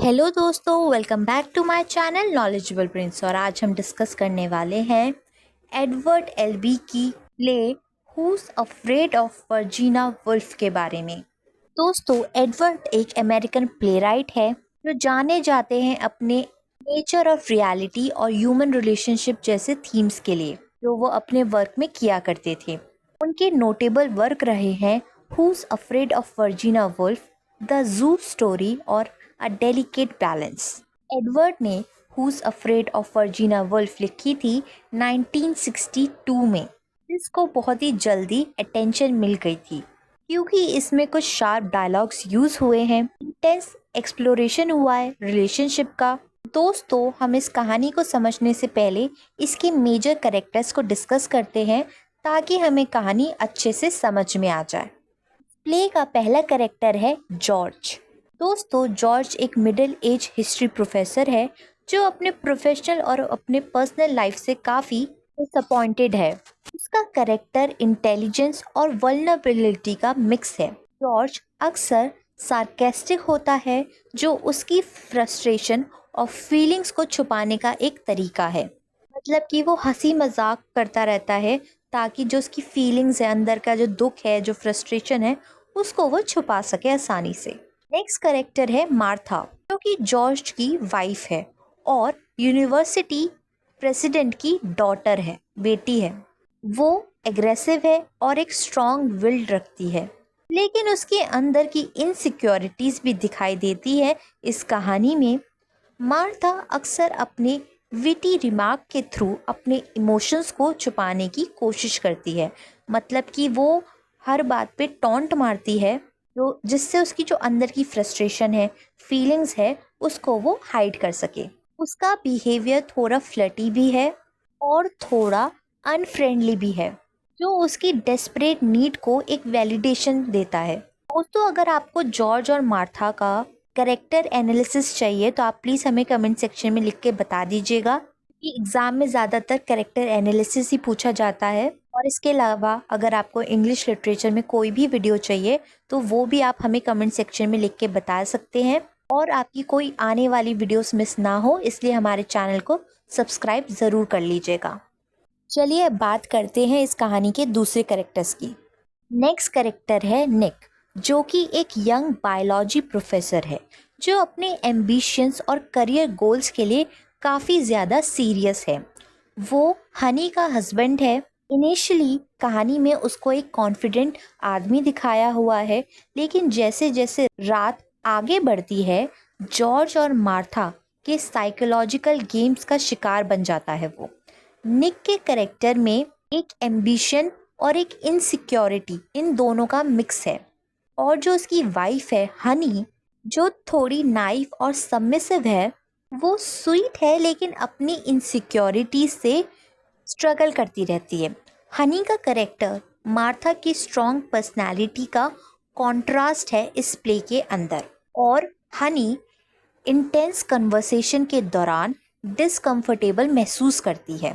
Hello दोस्तों, welcome back to my channel Knowledgeable Prince. और आज हम डिस्कस करने वाले हैं एडवर्ड एल्बी की play who's afraid of Virginia Woolf के बारे में। दोस्तों, एडवर्ड एक अमेरिकन प्लेराइट है जो जाने जाते हैं अपने नेचर ऑफ रियलिटी और ह्यूमन रिलेशनशिप जैसे थीम्स के लिए, जो वो अपने वर्क में किया करते थे। उनके नोटेबल वर्क रहे हैं who's afraid of Virginia Woolf, the zoo story और अ डेलिकेट बैलेंस। एडवर्ड ने who's afraid of Virginia Woolf लिखी थी 1962 में, जिसको बहुत ही जल्दी अटेंशन मिल गई थी क्योंकि इसमें कुछ शार्प डायलॉग्स यूज हुए हैं, इंटेंस एक्सप्लोरेशन हुआ है रिलेशनशिप का। दोस्तों, हम इस कहानी को समझने से पहले इसके मेजर कैरेक्टर्स को डिस्कस करते हैं ताकि हमें कहानी अच्छे से समझ में आ जाए। प्ले का पहला कैरेक्टर है जॉर्ज। दोस्तों, जॉर्ज एक मिडिल एज हिस्ट्री प्रोफेसर है जो अपने प्रोफेशनल और अपने पर्सनल लाइफ से काफ़ी डिसअपॉइंटेड है। उसका कैरेक्टर इंटेलिजेंस और वल्नरेबिलिटी का मिक्स है। जॉर्ज अक्सर सार्केस्टिक होता है, जो उसकी फ्रस्ट्रेशन और फीलिंग्स को छुपाने का एक तरीका है। मतलब कि वो हंसी मजाक करता रहता है ताकि जो उसकी फीलिंग्स है, अंदर का जो दुख है, जो फ्रस्ट्रेशन है, उसको वो छुपा सके आसानी से। नेक्स्ट करेक्टर है मार्था, जो कि जॉर्ज की वाइफ है और यूनिवर्सिटी प्रेसिडेंट की डॉटर है, बेटी है। वो एग्रेसिव है और एक स्ट्रॉन्ग विल रखती है, लेकिन उसके अंदर की इनसिक्योरिटीज भी दिखाई देती है इस कहानी में। मार्था अक्सर अपने विटी रिमार्क के थ्रू अपने इमोशंस को छुपाने की कोशिश करती है। मतलब कि वो हर बात पे टॉन्ट मारती है, जो जिससे उसकी जो अंदर की फ्रस्ट्रेशन है, फीलिंग्स है, उसको वो हाइड कर सके। उसका बिहेवियर थोड़ा फ्लर्टी भी है और थोड़ा अनफ्रेंडली भी है, जो उसकी डेस्परेट नीड को एक वैलिडेशन देता है। दोस्तों, अगर आपको जॉर्ज और मार्था का करेक्टर एनालिसिस चाहिए तो आप प्लीज़ हमें कमेंट सेक्शन में लिख के बता दीजिएगा, कि एग्ज़ाम में ज़्यादातर करेक्टर एनालिसिस ही पूछा जाता है। और इसके अलावा अगर आपको इंग्लिश लिटरेचर में कोई भी वीडियो चाहिए तो वो भी आप हमें कमेंट सेक्शन में लिख के बता सकते हैं। और आपकी कोई आने वाली वीडियोस मिस ना हो, इसलिए हमारे चैनल को सब्सक्राइब ज़रूर कर लीजिएगा। चलिए अब बात करते हैं इस कहानी के दूसरे करेक्टर्स की। नेक्स्ट करेक्टर है निक, जो कि एक यंग बायोलॉजी प्रोफेसर है जो अपने एम्बिशंस और करियर गोल्स के लिए काफ़ी ज़्यादा सीरियस है। वो हनी का हस्बैंड है। इनिशियली कहानी में उसको एक कॉन्फिडेंट आदमी दिखाया हुआ है, लेकिन जैसे जैसे रात आगे बढ़ती है, जॉर्ज और मार्था के साइकोलॉजिकल गेम्स का शिकार बन जाता है वो। निक के करेक्टर में एक एम्बिशन और एक इनसिक्योरिटी, इन दोनों का मिक्स है। और जो उसकी वाइफ है हनी, जो थोड़ी नाइफ और सबमिसिव है, वो स्वीट है लेकिन अपनी इनसिक्योरिटी से स्ट्रगल करती रहती है। हनी का करेक्टर मार्था की स्ट्रॉन्ग पर्सनालिटी का कॉन्ट्रास्ट है इस प्ले के अंदर। और हनी इंटेंस कन्वर्सेशन के दौरान डिसकंफर्टेबल महसूस करती है।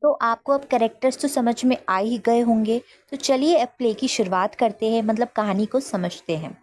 तो आपको अब कैरेक्टर्स तो समझ में आ ही गए होंगे, तो चलिए अब प्ले की शुरुआत करते हैं, मतलब कहानी को समझते हैं।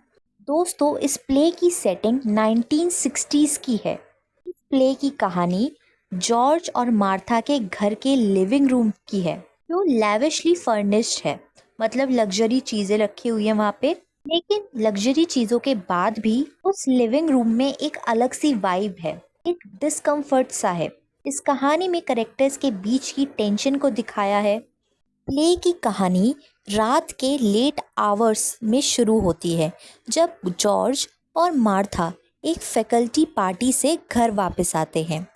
दोस्तों, इस प्ले की सेटिंग 1960s की है। इस प्ले की कहानी जॉर्ज और मार्था के घर के लिविंग रूम की है, जो लैविशली फर्निश्ड है। मतलब लग्जरी चीज़ें रखी हुई हैं वहाँ पे, लेकिन लग्जरी चीज़ों के बाद भी उस लिविंग रूम में एक अलग सी वाइब है, एक डिस्कम्फर्ट सा है। इस कहानी में करेक्टर्स के बीच की टेंशन को दिखाया है। प्ले की कहानी रात के लेट आवर्स में शुरू होती है, जब जॉर्ज और मार्था एक फैकल्टी पार्टी से घर वापस आते हैं।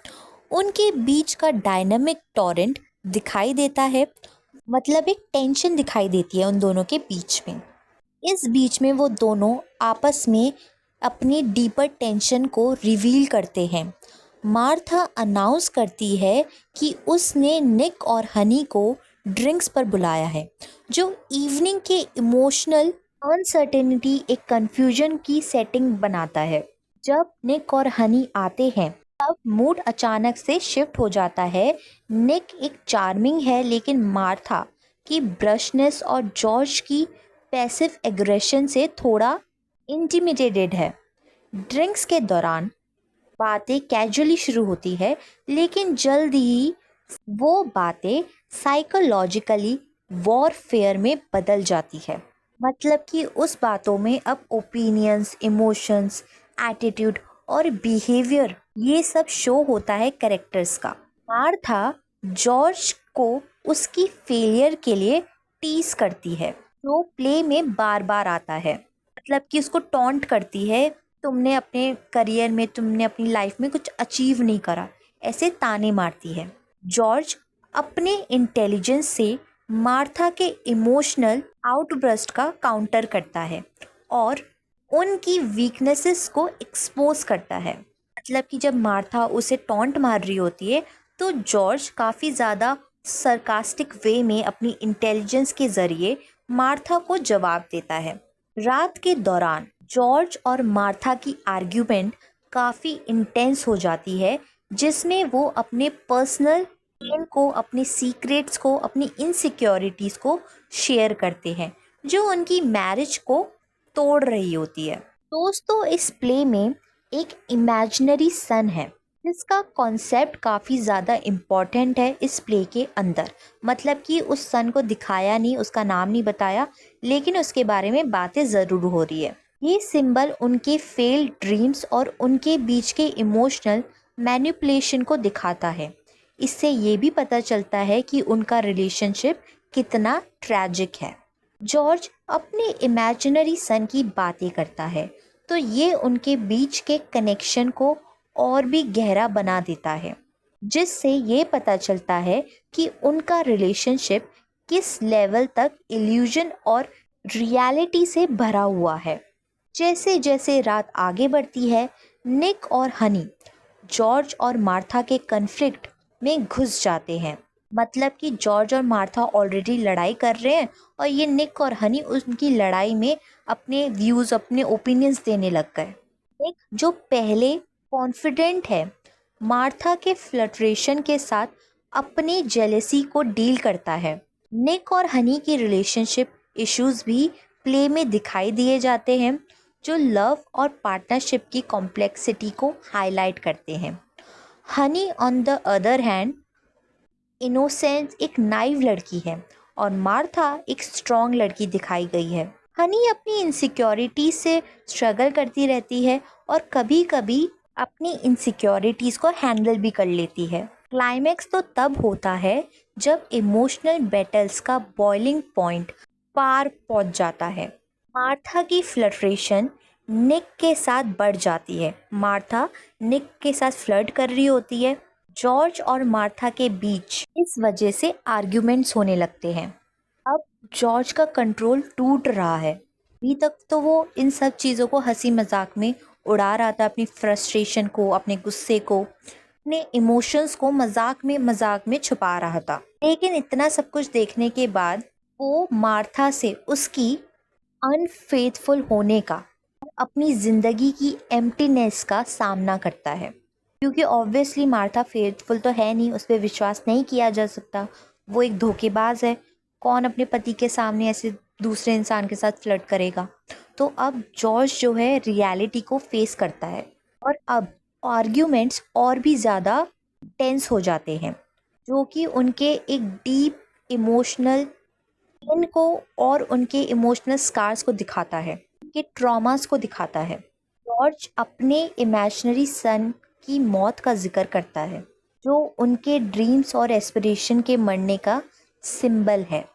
उनके बीच का डायनामिक टॉरेंट दिखाई देता है, मतलब एक टेंशन दिखाई देती है उन दोनों के बीच में। इस बीच में वो दोनों आपस में अपनी डीपर टेंशन को रिवील करते हैं। मार्था अनाउंस करती है कि उसने निक और हनी को ड्रिंक्स पर बुलाया है, जो इवनिंग के इमोशनल अनसर्टेनिटी, एक कन्फ्यूजन की सेटिंग बनाता है। जब निक और हनी आते हैं तब मूड अचानक से शिफ्ट हो जाता है। निक एक चार्मिंग है, लेकिन मार्था की ब्रशनेस और जॉर्ज की पैसिव एग्रेशन से थोड़ा इंटिमिडेटेड है। ड्रिंक्स के दौरान बातें कैजुअली शुरू होती है, लेकिन जल्द ही वो बातें साइकोलॉजिकली वॉरफेयर में बदल जाती है। मतलब कि उस बातों में अब ओपिनियंस, इमोशंस, एटीट्यूड और बिहेवियर, ये सब शो होता है कैरेक्टर्स का। मार्था जॉर्ज को उसकी फेलियर के लिए टीज करती है, जो प्ले में बार बार आता है। मतलब कि उसको टॉन्ट करती है, तुमने अपने करियर में, तुमने अपनी लाइफ में कुछ अचीव नहीं करा, ऐसे ताने मारती है। जॉर्ज अपने इंटेलिजेंस से मार्था के इमोशनल आउटबर्स्ट का काउंटर करता है और उनकी वीकनेसेस को एक्सपोज करता है। मतलब कि जब मार्था उसे टॉन्ट मार रही होती है, तो जॉर्ज काफ़ी ज़्यादा सरकास्टिक वे में अपनी इंटेलिजेंस के ज़रिए मार्था को जवाब देता है। रात के दौरान जॉर्ज और मार्था की आर्ग्यूमेंट काफ़ी इंटेंस हो जाती है, जिसमें वो अपने पर्सनल पेन को, अपने सीक्रेट्स को, अपनी इनसिक्योरिटीज़ को शेयर करते हैं, जो उनकी मैरिज को तोड़ रही होती है। दोस्तों, इस प्ले में एक इमेजिनरी सन है, जिसका कॉन्सेप्ट काफ़ी ज़्यादा इम्पॉर्टेंट है इस प्ले के अंदर। मतलब कि उस सन को दिखाया नहीं, उसका नाम नहीं बताया, लेकिन उसके बारे में बातें ज़रूर हो रही है। ये सिंबल उनके फेल्ड ड्रीम्स और उनके बीच के इमोशनल मैनिपुलेशन को दिखाता है। इससे ये भी पता चलता है कि उनका रिलेशनशिप कितना ट्रैजिक है। जॉर्ज अपने इमेजिनरी सन की बातें करता है, तो ये उनके बीच के कनेक्शन को और भी गहरा बना देता है, जिससे ये पता चलता है कि उनका रिलेशनशिप किस लेवल तक इल्यूजन और रियलिटी से भरा हुआ है। जैसे जैसे रात आगे बढ़ती है, निक और हनी जॉर्ज और मार्था के कन्फ्लिक्ट में घुस जाते हैं। मतलब कि जॉर्ज और मार्था ऑलरेडी लड़ाई कर रहे हैं और ये निक और हनी उनकी लड़ाई में अपने व्यूज़, अपने ओपिनियंस देने लग गए। निक, जो पहले कॉन्फिडेंट है, मार्था के फ्लर्टेशन के साथ अपनी जेलेसी को डील करता है। निक और हनी की रिलेशनशिप इश्यूज भी प्ले में दिखाई दिए जाते हैं, जो लव और पार्टनरशिप की कॉम्प्लेक्सिटी को हाईलाइट करते हैं। Honey on the other hand innocence एक नाइव लड़की है और मार्था एक स्ट्रॉन्ग लड़की दिखाई गई है। हनी अपनी इनसिक्योरिटी से स्ट्रगल करती रहती है और कभी कभी अपनी इनसिक्योरिटीज़ को हैंडल भी कर लेती है। क्लाइमैक्स तो तब होता है जब इमोशनल बैटल्स का बॉइलिंग पॉइंट पार पहुंच जाता है। मार्था की फ्लर्टेशन निक के साथ बढ़ जाती है। मार्था निक के साथ फ्लर्ट कर रही होती है। जॉर्ज और मार्था के बीच इस वजह से आर्ग्यूमेंट्स होने लगते हैं। अब जॉर्ज का कंट्रोल टूट रहा है। अभी तक तो वो इन सब चीज़ों को हंसी मजाक में उड़ा रहा था, अपनी फ्रस्ट्रेशन को, अपने गुस्से को, अपने इमोशंस को मजाक में छुपा रहा था। लेकिन इतना सब कुछ देखने के बाद वो मार्था से उसकी अनफेथफुल होने का, अपनी ज़िंदगी की एम्प्टीनेस का सामना करता है। क्योंकि ऑब्वियसली मार्था फेथफुल तो है नहीं, उस पर विश्वास नहीं किया जा सकता, वो एक धोखेबाज है। कौन अपने पति के सामने ऐसे दूसरे इंसान के साथ फ्लर्ट करेगा। तो अब जॉर्ज जो है रियलिटी को फेस करता है और अब आर्ग्यूमेंट्स और भी ज़्यादा टेंस हो जाते हैं, जो कि उनके एक डीप इमोशनल पेन को और उनके इमोशनल स्कार्स को दिखाता है, उनके ट्रॉमास को दिखाता है। जॉर्ज अपने इमेजिनरी सन की मौत का जिक्र करता है, जो उनके ड्रीम्स और एस्पिरेशन के मरने का सिंबल है।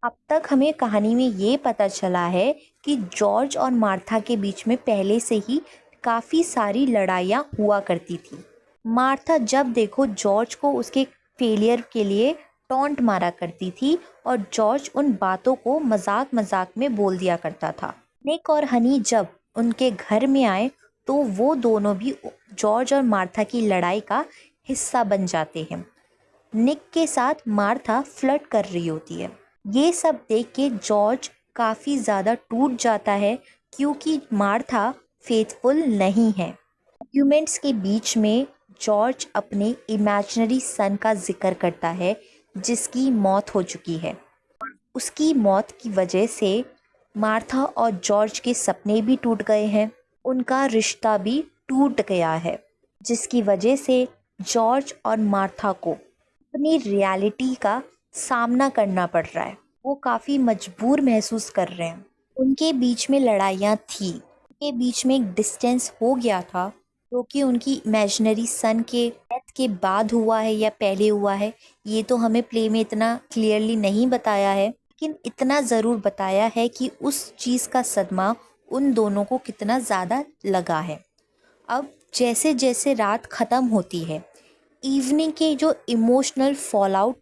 अब तक हमें कहानी में ये पता चला है कि जॉर्ज और मार्था के बीच में पहले से ही काफ़ी सारी लड़ाइयाँ हुआ करती थी। मार्था जब देखो जॉर्ज को उसके फेलियर के लिए टॉन्ट मारा करती थी और जॉर्ज उन बातों को मजाक मजाक में बोल दिया करता था। निक और हनी जब उनके घर में आए, तो वो दोनों भी जॉर्ज और मार्था की लड़ाई का हिस्सा बन जाते हैं। निक के साथ मार्था फ्लर्ट कर रही होती है। ये सब देख के जॉर्ज काफ़ी ज़्यादा टूट जाता है, क्योंकि मार्था फेथफुल नहीं है। आर्ग्यूमेंट्स के बीच में जॉर्ज अपने इमेजिनरी सन का जिक्र करता है, जिसकी मौत हो चुकी है। उसकी मौत की वजह से मार्था और जॉर्ज के सपने भी टूट गए हैं, उनका रिश्ता भी टूट गया है। जिसकी वजह से जॉर्ज और मार्था को अपनी रियलिटी का सामना करना पड़ रहा है। वो काफ़ी मजबूर महसूस कर रहे हैं। उनके बीच में लड़ाइयाँ थी, उनके बीच में एक डिस्टेंस हो गया था, जो कि उनकी इमेजिनरी सन के डेथ के बाद हुआ है या पहले हुआ है, ये तो हमें प्ले में इतना क्लियरली नहीं बताया है, लेकिन इतना ज़रूर बताया है कि उस चीज़ का सदमा उन दोनों को कितना ज़्यादा लगा है। अब जैसे जैसे रात ख़त्म होती है, इवनिंग के जो इमोशनल फॉलआउट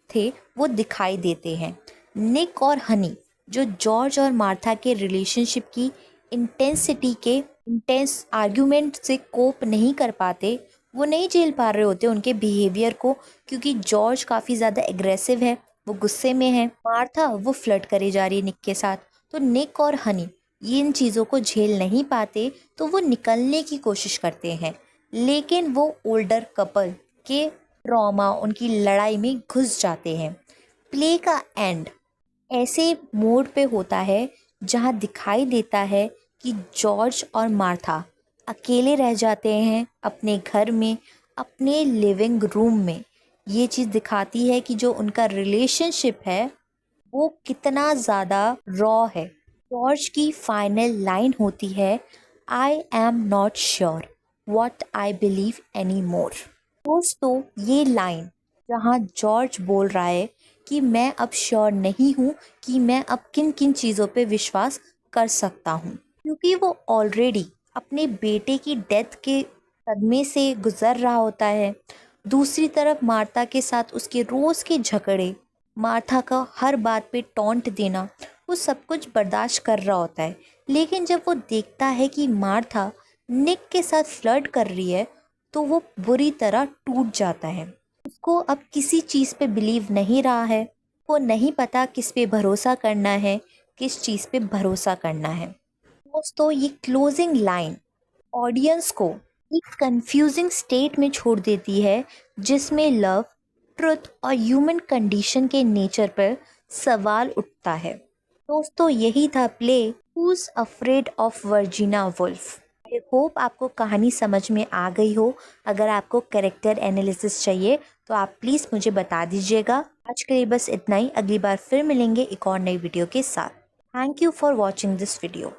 थे वो दिखाई देते हैं। निक और हनी जो जॉर्ज और मार्था के रिलेशनशिप की इंटेंसिटी के इंटेंस आर्ग्यूमेंट से कोप नहीं कर पाते, वो नहीं झेल पा रहे होते उनके बिहेवियर को, क्योंकि जॉर्ज काफ़ी ज़्यादा एग्रेसिव है, वो गुस्से में है। मार्था वो फ्लर्ट करे जा रही है निक के साथ। तो निक और हनी ये इन चीज़ों को झेल नहीं पाते, तो वो निकलने की कोशिश करते हैं, लेकिन वो ओल्डर कपल के ट्रॉमा, उनकी लड़ाई में घुस जाते हैं। प्ले का एंड ऐसे मोड पे होता है जहाँ दिखाई देता है कि जॉर्ज और मार्था अकेले रह जाते हैं अपने घर में, अपने लिविंग रूम में। ये चीज़ दिखाती है कि जो उनका रिलेशनशिप है वो कितना ज़्यादा रॉ है। जॉर्ज की फाइनल लाइन होती है, I am not sure what I believe any more. दोस्तों, ये लाइन जहाँ जॉर्ज बोल रहा है कि मैं अब श्योर नहीं हूँ कि मैं अब किन किन चीज़ों पे विश्वास कर सकता हूँ, क्योंकि वो ऑलरेडी अपने बेटे की डेथ के सदमे से गुजर रहा होता है। दूसरी तरफ मार्था के साथ उसके रोज़ के झगड़े, मार्था का हर बात पे टॉन्ट देना, वो सब कुछ बर्दाश्त कर रहा होता है। लेकिन जब वो देखता है कि मार्था निक के साथ फ्लर्ट कर रही है, तो वो बुरी तरह टूट जाता है। उसको अब किसी चीज़ पे बिलीव नहीं रहा है, वो नहीं पता किस पे भरोसा करना है, किस चीज़ पे भरोसा करना है। दोस्तों, ये क्लोजिंग लाइन ऑडियंस को एक कंफ्यूजिंग स्टेट में छोड़ देती है, जिसमें लव, ट्रुथ और ह्यूमन कंडीशन के नेचर पर सवाल उठता है। दोस्तों, यही था play who's afraid of Virginia Woolf. I hope आपको कहानी समझ में आ गई हो। अगर आपको कैरेक्टर एनालिसिस चाहिए तो आप प्लीज़ मुझे बता दीजिएगा। आज के लिए बस इतना ही। अगली बार फिर मिलेंगे एक और नई वीडियो के साथ। Thank you for watching this video.